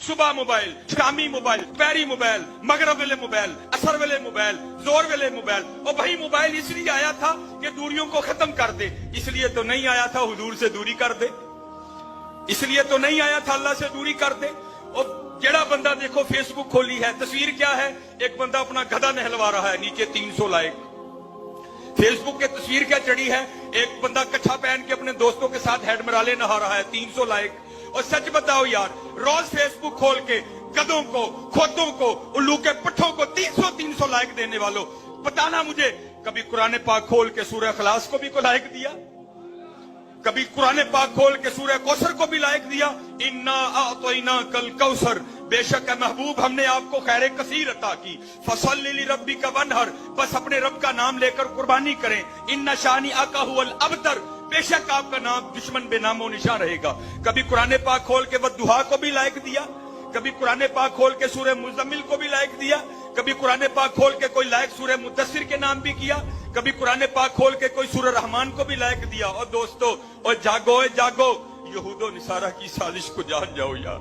صبح موبائل، شامی موبائل، پیری موبائل، مغرب ویلے موبائل، اثر ویلے موبائل، زور ویلے موبائل. اور بھائی موبائل اس لیے آیا تھا کہ دوریوں کو ختم کر دے. اس لیے تو نہیں آیا تھا حضور سے دوری کر دے. اس لیے تو نہیں آیا تھا اللہ سے دوری کر دے. اور جڑا بندہ دیکھو فیس بک کھولی ہے، تصویر کیا ہے؟ ایک بندہ اپنا گدھا نہلوا رہا ہے، نیچے 300 لائک. فیس بک کے تصویر کیا چڑھی ہے؟ ایک بندہ کچھا پہن کے اپنے دوستوں کے ساتھ ہیڈ مرالے نہا رہا ہے، 300 لائک. اور سچ بتاؤ یار، روز فیس بک کھول کے گدھوں کو، کھوتوں کو، الو کے پٹھوں کو 300 لائک دینے والوں، بتانا مجھے کبھی قرآن پاک کھول کے سورہ اخلاص کو بھی کو لائک دیا؟ کبھی قرآن پاک کھول کے سورہ کوثر کو بھی لائک دیا؟ انا اعطیناک الکوثر، بے شک ہے محبوب ہم نے آپ کو خیر کثیر عطا کی. فصلی لربک وانحر، بس اپنے رب کا نام لے کر قربانی کریں. ان شانئک ھو الابتر، بے شک آپ کا نام دشمن بے نام و نشان رہے گا. کبھی قرآن پاک کھول کے والضحیٰ کو بھی لائک دیا؟ کبھی قرآن پاک کھول کے سورہ مزمل کو بھی لائک دیا؟ کبھی قرآن پاک کھول کے کوئی لائک سورہ مدثر کے نام بھی کیا؟ کبھی قرآن پاک کھول کے کوئی سورہ رحمان کو بھی لائک دیا؟ اور دوستو، اور جاگو جاگو، یہود و نصارہ کی سازش کو جان جاؤ یار.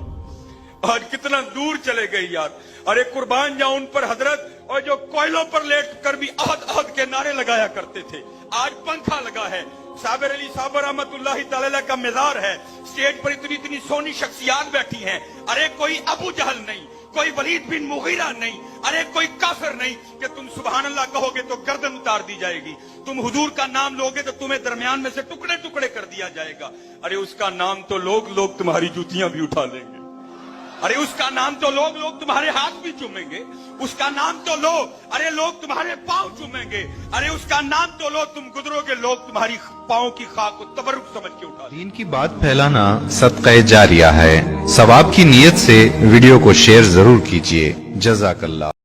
آج کتنا دور چلے گئے یار. ارے قربان جاؤ ان پر حضرت، اور جو کوئلوں پر لیٹ کر بھی عہد عہد کے نعرے لگایا کرتے تھے، آج پنکھا لگا ہے. صابر علی صاحب رحمت اللہ تعالی کا مزار ہے، اسٹیج پر اتنی سونی شخصیات بیٹھی ہیں. ارے کوئی ابو جہل نہیں، کوئی ولید بن مغیرہ نہیں، ارے کوئی کافر نہیں کہ تم سبحان اللہ کہو گے تو گردن اتار دی جائے گی. تم حضور کا نام لوگے تو تمہیں درمیان میں سے ٹکڑے ٹکڑے کر دیا جائے گا. ارے اس کا نام تو لوگ تمہاری جوتیاں بھی اٹھا لیں گے. ارے اس کا نام تو لوگ تمہارے ہاتھ بھی چومیں گے. اس کا نام تو ارے لوگ تمہارے پاؤں چومیں گے. ارے اس کا نام تو تم گزرو گے، لوگ تمہاری پاؤں کی خاک کو تبرک سمجھ کے اٹھا لیں گے. دین کی بات پھیلانا صدقہ جاریہ ہے. ثواب کی نیت سے ویڈیو کو شیئر ضرور کیجیے. جزاک اللہ.